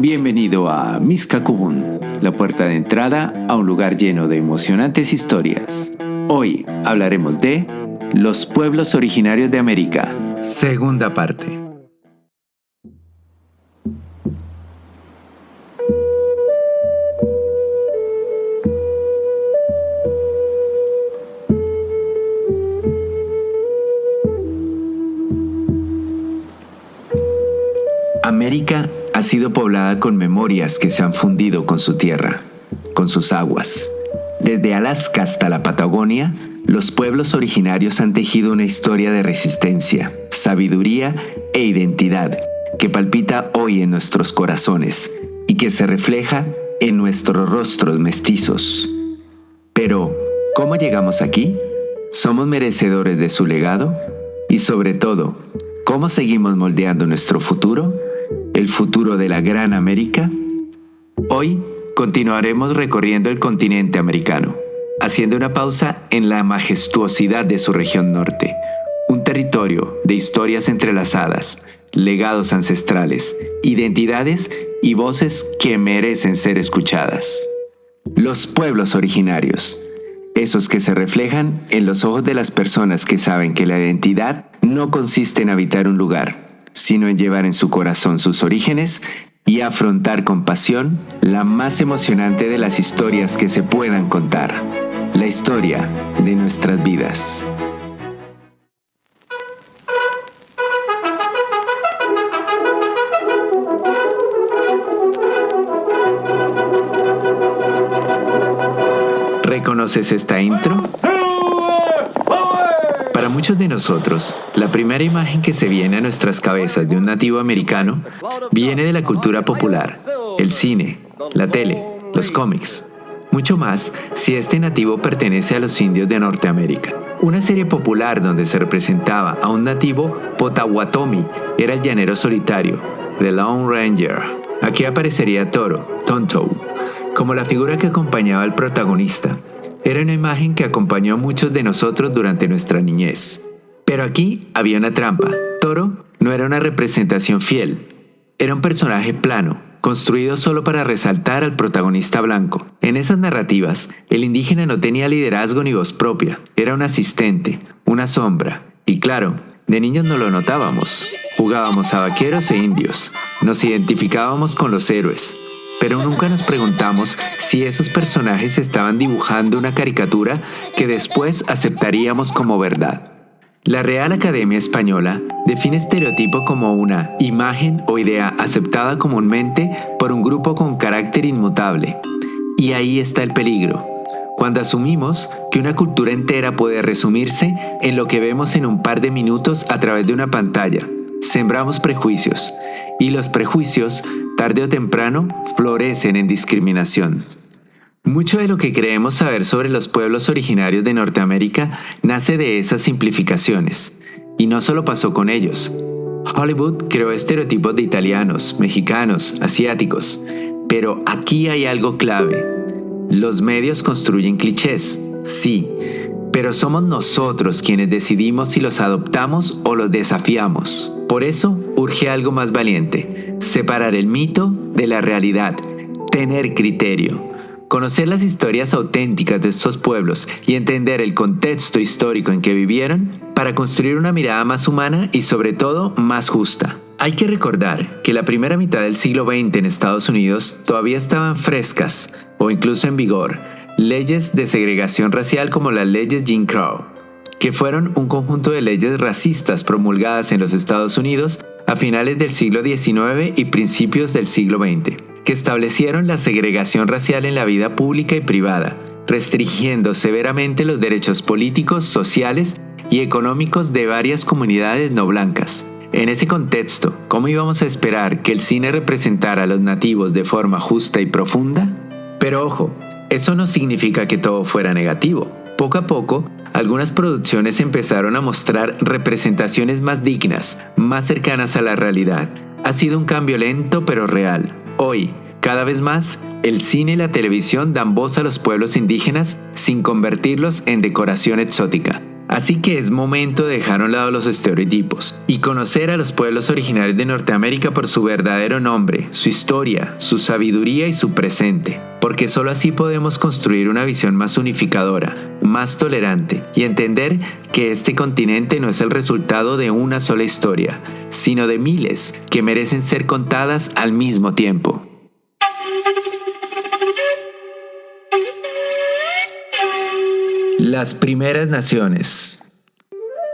Bienvenido a Mizkakubun, la puerta de entrada a un lugar lleno de emocionantes historias. Hoy hablaremos de los pueblos originarios de América, segunda parte. América ha sido poblada con memorias que se han fundido con su tierra, con sus aguas. Desde Alaska hasta la Patagonia, los pueblos originarios han tejido una historia de resistencia, sabiduría e identidad que palpita hoy en nuestros corazones y que se refleja en nuestros rostros mestizos. Pero, ¿cómo llegamos aquí? ¿Somos merecedores de su legado? Y sobre todo, ¿cómo seguimos moldeando nuestro futuro? ¿El futuro de la Gran América? Hoy continuaremos recorriendo el continente americano, haciendo una pausa en la majestuosidad de su región norte, un territorio de historias entrelazadas, legados ancestrales, identidades y voces que merecen ser escuchadas. Los pueblos originarios, esos que se reflejan en los ojos de las personas que saben que la identidad no consiste en habitar un lugar, sino en llevar en su corazón sus orígenes y afrontar con pasión la más emocionante de las historias que se puedan contar, la historia de nuestras vidas. ¿Reconoces esta intro? Para muchos de nosotros, la primera imagen que se viene a nuestras cabezas de un nativo americano viene de la cultura popular, el cine, la tele, los cómics. Mucho más si este nativo pertenece a los indios de Norteamérica. Una serie popular donde se representaba a un nativo Potawatomi era el llanero solitario, The Lone Ranger. Aquí aparecería Toro, Tonto, como la figura que acompañaba al protagonista. Era una imagen que acompañó a muchos de nosotros durante nuestra niñez. Pero aquí había una trampa. Toro no era una representación fiel. Era un personaje plano, construido solo para resaltar al protagonista blanco. En esas narrativas, el indígena no tenía liderazgo ni voz propia. Era un asistente, una sombra. Y claro, de niños no lo notábamos. Jugábamos a vaqueros e indios. Nos identificábamos con los héroes. Pero nunca nos preguntamos si esos personajes estaban dibujando una caricatura que después aceptaríamos como verdad. La Real Academia Española define estereotipo como una imagen o idea aceptada comúnmente por un grupo con carácter inmutable. Y ahí está el peligro, cuando asumimos que una cultura entera puede resumirse en lo que vemos en un par de minutos a través de una pantalla. Sembramos prejuicios, y los prejuicios, tarde o temprano, florecen en discriminación. Mucho de lo que creemos saber sobre los pueblos originarios de Norteamérica nace de esas simplificaciones. Y no solo pasó con ellos. Hollywood creó estereotipos de italianos, mexicanos, asiáticos. Pero aquí hay algo clave. Los medios construyen clichés, sí, pero somos nosotros quienes decidimos si los adoptamos o los desafiamos. Por eso urge algo más valiente: separar el mito de la realidad, tener criterio, conocer las historias auténticas de estos pueblos y entender el contexto histórico en que vivieron para construir una mirada más humana y sobre todo más justa. Hay que recordar que la primera mitad del siglo XX en Estados Unidos todavía estaban frescas o incluso en vigor leyes de segregación racial como las leyes Jim Crow, que fueron un conjunto de leyes racistas promulgadas en los Estados Unidos a finales del siglo XIX y principios del siglo XX, que establecieron la segregación racial en la vida pública y privada, restringiendo severamente los derechos políticos, sociales y económicos de varias comunidades no blancas. En ese contexto, ¿cómo íbamos a esperar que el cine representara a los nativos de forma justa y profunda? Pero ojo, eso no significa que todo fuera negativo. Poco a poco, algunas producciones empezaron a mostrar representaciones más dignas, más cercanas a la realidad. Ha sido un cambio lento pero real. Hoy, cada vez más, el cine y la televisión dan voz a los pueblos indígenas sin convertirlos en decoración exótica. Así que es momento de dejar a un lado los estereotipos y conocer a los pueblos originarios de Norteamérica por su verdadero nombre, su historia, su sabiduría y su presente, porque solo así podemos construir una visión más unificadora, más tolerante y entender que este continente no es el resultado de una sola historia, sino de miles que merecen ser contadas al mismo tiempo. Las primeras naciones.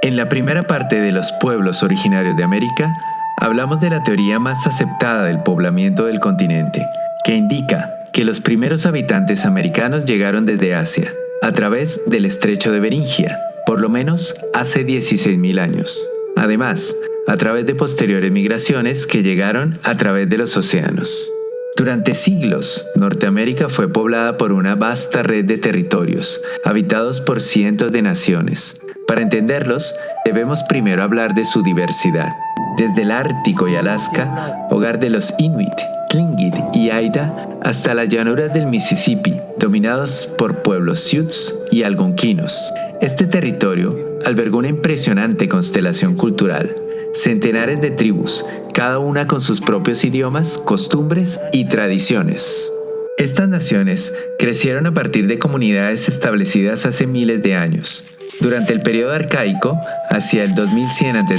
En la primera parte de los pueblos originarios de América, hablamos de la teoría más aceptada del poblamiento del continente, que indica que los primeros habitantes americanos llegaron desde Asia, a través del estrecho de Beringia, por lo menos hace 16.000 años. Además, a través de posteriores migraciones que llegaron a través de los océanos. Durante siglos, Norteamérica fue poblada por una vasta red de territorios, habitados por cientos de naciones. Para entenderlos, debemos primero hablar de su diversidad. Desde el Ártico y Alaska, hogar de los Inuit, Tlingit y Haida, hasta las llanuras del Mississippi, dominados por pueblos Sioux y algonquinos. Este territorio albergó una impresionante constelación cultural. Centenares de tribus, cada una con sus propios idiomas, costumbres y tradiciones. Estas naciones crecieron a partir de comunidades establecidas hace miles de años. Durante el periodo arcaico, hacia el 2100 a.C.,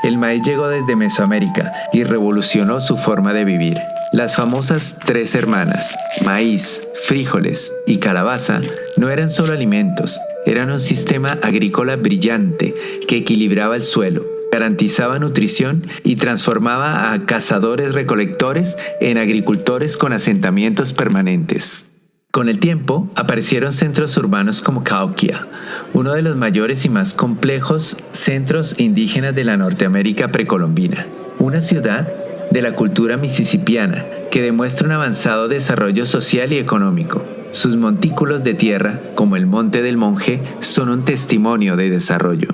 el maíz llegó desde Mesoamérica y revolucionó su forma de vivir. Las famosas tres hermanas, maíz, frijoles y calabaza, no eran solo alimentos, eran un sistema agrícola brillante que equilibraba el suelo, garantizaba nutrición y transformaba a cazadores-recolectores en agricultores con asentamientos permanentes. Con el tiempo, aparecieron centros urbanos como Cahokia, uno de los mayores y más complejos centros indígenas de la Norteamérica precolombina. Una ciudad de la cultura mississippiana que demuestra un avanzado desarrollo social y económico. Sus montículos de tierra, como el Monte del Monje, son un testimonio de desarrollo.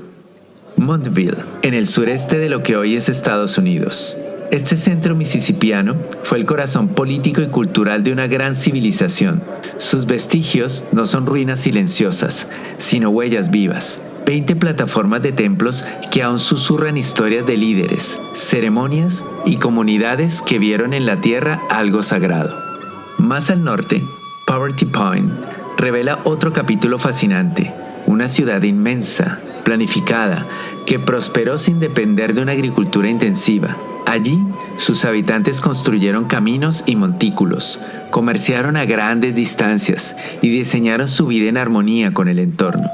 Montville, en el sureste de lo que hoy es Estados Unidos. Este centro mississippiano fue el corazón político y cultural de una gran civilización. Sus vestigios no son ruinas silenciosas, sino huellas vivas. 20 plataformas de templos que aún susurran historias de líderes, ceremonias y comunidades que vieron en la tierra algo sagrado. Más al norte, Poverty Point revela otro capítulo fascinante, una ciudad inmensa, planificada, que prosperó sin depender de una agricultura intensiva. Allí, sus habitantes construyeron caminos y montículos, comerciaron a grandes distancias y diseñaron su vida en armonía con el entorno.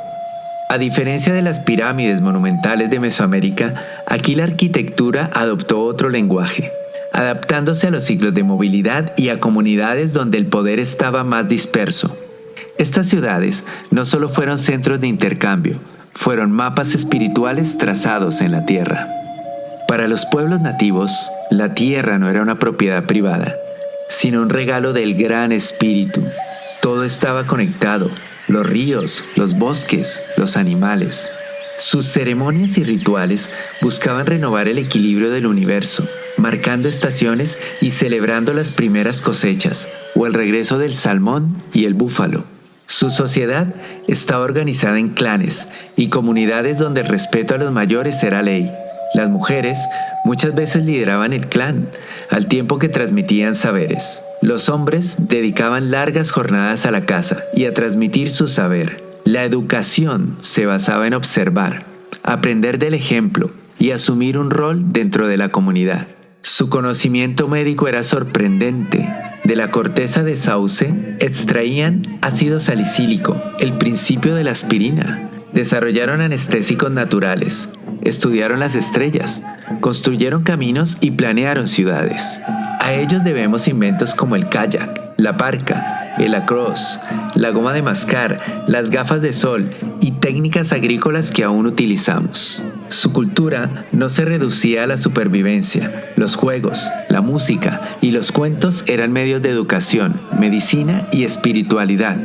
A diferencia de las pirámides monumentales de Mesoamérica, aquí la arquitectura adoptó otro lenguaje, adaptándose a los ciclos de movilidad y a comunidades donde el poder estaba más disperso. Estas ciudades no solo fueron centros de intercambio, fueron mapas espirituales trazados en la tierra. Para los pueblos nativos, la tierra no era una propiedad privada, sino un regalo del Gran Espíritu. Todo estaba conectado, los ríos, los bosques, los animales. Sus ceremonias y rituales buscaban renovar el equilibrio del universo, marcando estaciones y celebrando las primeras cosechas, o el regreso del salmón y el búfalo. Su sociedad estaba organizada en clanes y comunidades donde el respeto a los mayores era ley. Las mujeres muchas veces lideraban el clan, al tiempo que transmitían saberes. Los hombres dedicaban largas jornadas a la caza y a transmitir su saber. La educación se basaba en observar, aprender del ejemplo y asumir un rol dentro de la comunidad. Su conocimiento médico era sorprendente. De la corteza de sauce extraían ácido salicílico, el principio de la aspirina. Desarrollaron anestésicos naturales, estudiaron las estrellas, construyeron caminos y planearon ciudades. A ellos debemos inventos como el kayak, la parca, el lacrosse, la goma de mascar, las gafas de sol y técnicas agrícolas que aún utilizamos. Su cultura no se reducía a la supervivencia. Los juegos, la música y los cuentos eran medios de educación, medicina y espiritualidad.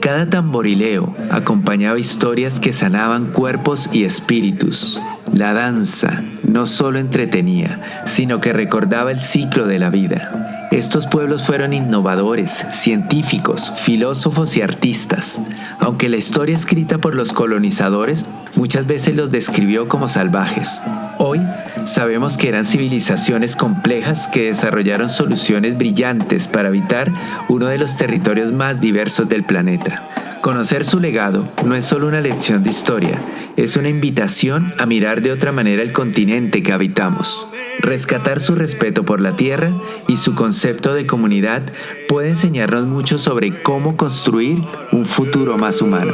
Cada tamborileo acompañaba historias que sanaban cuerpos y espíritus. La danza, no solo entretenía, sino que recordaba el ciclo de la vida. Estos pueblos fueron innovadores, científicos, filósofos y artistas, aunque la historia escrita por los colonizadores muchas veces los describió como salvajes. Hoy sabemos que eran civilizaciones complejas que desarrollaron soluciones brillantes para habitar uno de los territorios más diversos del planeta. Conocer su legado no es solo una lección de historia, es una invitación a mirar de otra manera el continente que habitamos. Rescatar su respeto por la tierra y su concepto de comunidad puede enseñarnos mucho sobre cómo construir un futuro más humano.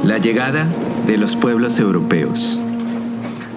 La llegada de los pueblos europeos.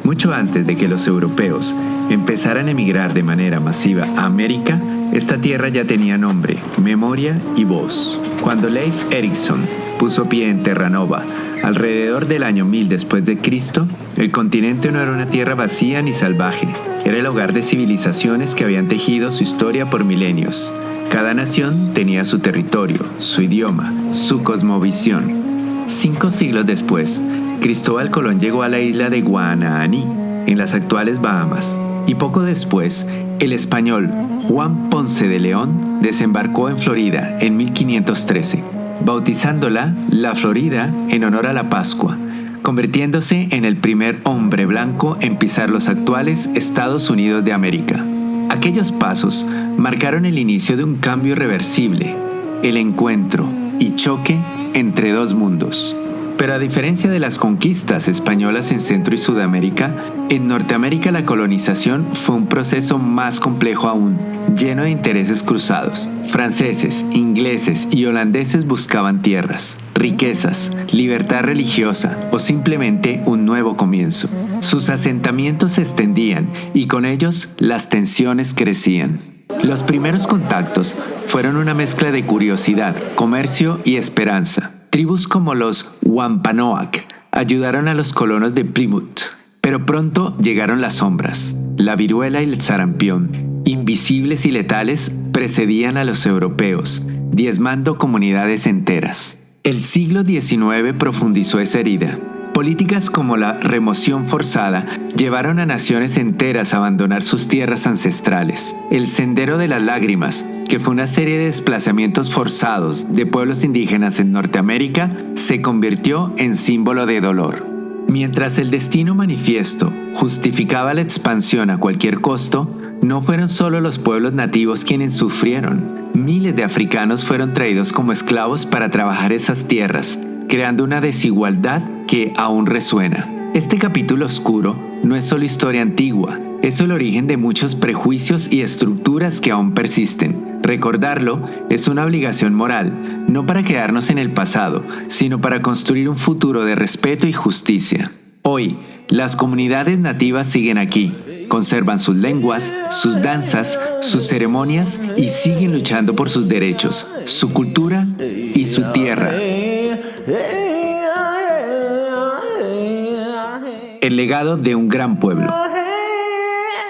Mucho antes de que los europeos empezaran a emigrar de manera masiva a América, esta tierra ya tenía nombre, memoria y voz. Cuando Leif Erikson puso pie en Terranova, alrededor del año 1000 después de Cristo, el continente no era una tierra vacía ni salvaje, era el hogar de civilizaciones que habían tejido su historia por milenios. Cada nación tenía su territorio, su idioma, su cosmovisión. 5 siglos después, Cristóbal Colón llegó a la isla de Guananí, en las actuales Bahamas, y poco después, el español Juan Ponce de León desembarcó en Florida en 1513, bautizándola La Florida en honor a la Pascua, convirtiéndose en el primer hombre blanco en pisar los actuales Estados Unidos de América. Aquellos pasos marcaron el inicio de un cambio irreversible, el encuentro y choque entre dos mundos. Pero a diferencia de las conquistas españolas en Centro y Sudamérica, en Norteamérica la colonización fue un proceso más complejo aún, lleno de intereses cruzados. Franceses, ingleses y holandeses buscaban tierras, riquezas, libertad religiosa o simplemente un nuevo comienzo. Sus asentamientos se extendían y con ellos las tensiones crecían. Los primeros contactos fueron una mezcla de curiosidad, comercio y esperanza. Tribus como los Wampanoag ayudaron a los colonos de Plymouth, pero pronto llegaron las sombras. La viruela y el sarampión, invisibles y letales, precedían a los europeos, diezmando comunidades enteras. El siglo XIX profundizó esa herida. Políticas como la remoción forzada llevaron a naciones enteras a abandonar sus tierras ancestrales. El Sendero de las Lágrimas, que fue una serie de desplazamientos forzados de pueblos indígenas en Norteamérica, se convirtió en símbolo de dolor. Mientras el destino manifiesto justificaba la expansión a cualquier costo, no fueron solo los pueblos nativos quienes sufrieron. Miles de africanos fueron traídos como esclavos para trabajar esas tierras, creando una desigualdad que aún resuena. Este capítulo oscuro no es solo historia antigua, es el origen de muchos prejuicios y estructuras que aún persisten. Recordarlo es una obligación moral, no para quedarnos en el pasado, sino para construir un futuro de respeto y justicia. Hoy, las comunidades nativas siguen aquí, conservan sus lenguas, sus danzas, sus ceremonias y siguen luchando por sus derechos, su cultura y su tierra. El legado de un gran pueblo.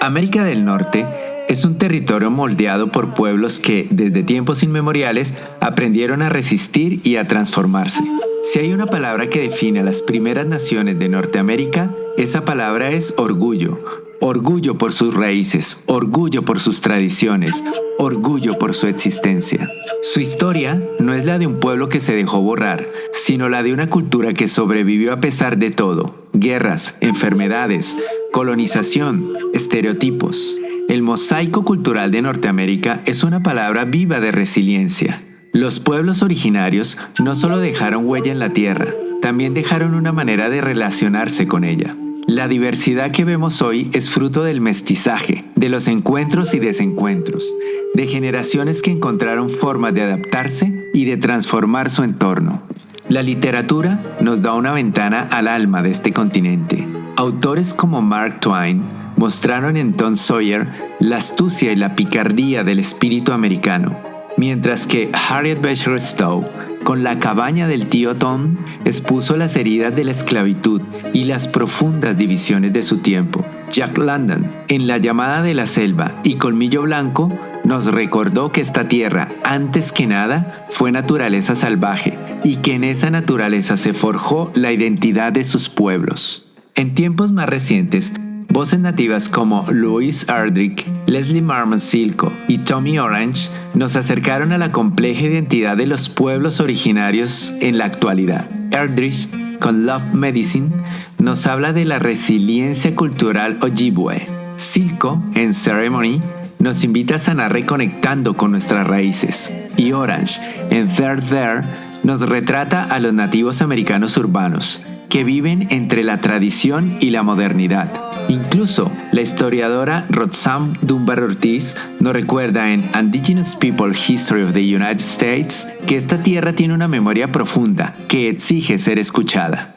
América del Norte es un territorio moldeado por pueblos que, desde tiempos inmemoriales, aprendieron a resistir y a transformarse. Si hay una palabra que define a las primeras naciones de Norteamérica, esa palabra es orgullo. Orgullo por sus raíces, orgullo por sus tradiciones, orgullo por su existencia. Su historia no es la de un pueblo que se dejó borrar, sino la de una cultura que sobrevivió a pesar de todo. Guerras, enfermedades, colonización, estereotipos. El mosaico cultural de Norteamérica es una palabra viva de resiliencia. Los pueblos originarios no solo dejaron huella en la tierra, también dejaron una manera de relacionarse con ella. La diversidad que vemos hoy es fruto del mestizaje, de los encuentros y desencuentros, de generaciones que encontraron formas de adaptarse y de transformar su entorno. La literatura nos da una ventana al alma de este continente. Autores como Mark Twain mostraron en Tom Sawyer la astucia y la picardía del espíritu americano, mientras que Harriet Beecher Stowe, con La cabaña del tío Tom, expuso las heridas de la esclavitud y las profundas divisiones de su tiempo. Jack London, en La llamada de la selva y Colmillo Blanco, nos recordó que esta tierra, antes que nada, fue naturaleza salvaje y que en esa naturaleza se forjó la identidad de sus pueblos. En tiempos más recientes, voces nativas como Louise Erdrich, Leslie Marmon Silko y Tommy Orange nos acercaron a la compleja identidad de los pueblos originarios en la actualidad. Erdrich, con Love Medicine, nos habla de la resiliencia cultural Ojibwe. Silko, en Ceremony, nos invita a sanar reconectando con nuestras raíces. Y Orange, en There, nos retrata a los nativos americanos urbanos, que viven entre la tradición y la modernidad. Incluso, la historiadora Roxanne Dunbar Ortiz nos recuerda en Indigenous People History of the United States que esta tierra tiene una memoria profunda que exige ser escuchada.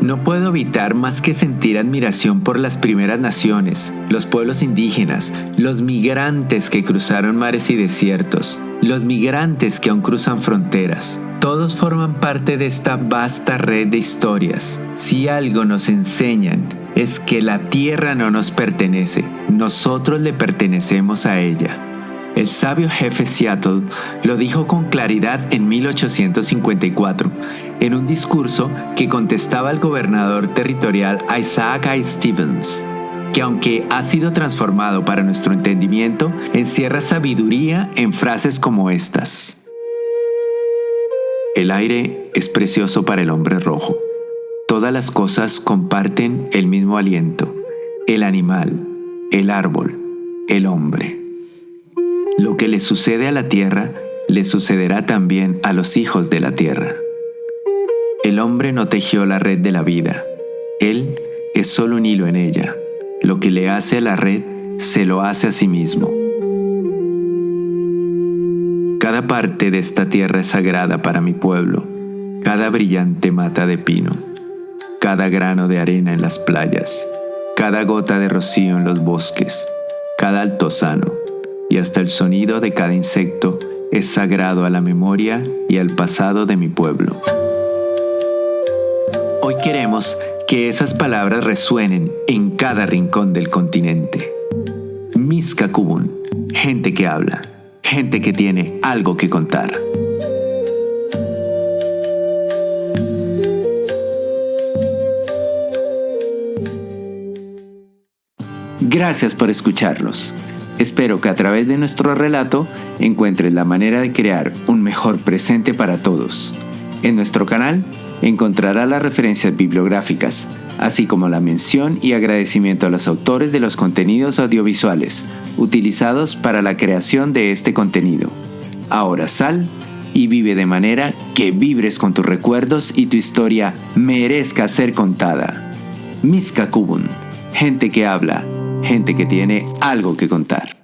No puedo evitar más que sentir admiración por las primeras naciones, los pueblos indígenas, los migrantes que cruzaron mares y desiertos, los migrantes que aún cruzan fronteras. Todos forman parte de esta vasta red de historias. Si algo nos enseñan es que la tierra no nos pertenece, nosotros le pertenecemos a ella. El sabio jefe Seattle lo dijo con claridad en 1854, en un discurso que contestaba al gobernador territorial Isaac I. Stevens, que aunque ha sido transformado para nuestro entendimiento, encierra sabiduría en frases como estas. El aire es precioso para el hombre rojo. Todas las cosas comparten el mismo aliento. El animal, el árbol, el hombre. Lo que le sucede a la tierra, le sucederá también a los hijos de la tierra. El hombre no tejió la red de la vida. Él es solo un hilo en ella. Lo que le hace a la red, se lo hace a sí mismo. Cada parte de esta tierra es sagrada para mi pueblo. Cada brillante mata de pino. Cada grano de arena en las playas. Cada gota de rocío en los bosques. Cada altozano. Y hasta el sonido de cada insecto es sagrado a la memoria y al pasado de mi pueblo. Hoy queremos que esas palabras resuenen en cada rincón del continente. Miskakubun, gente que habla, gente que tiene algo que contar. Gracias por escucharlos. Espero que a través de nuestro relato encuentres la manera de crear un mejor presente para todos. En nuestro canal encontrarás las referencias bibliográficas, así como la mención y agradecimiento a los autores de los contenidos audiovisuales utilizados para la creación de este contenido. Ahora sal y vive de manera que vibres con tus recuerdos y tu historia merezca ser contada. Miskakubun, gente que habla, gente que tiene algo que contar.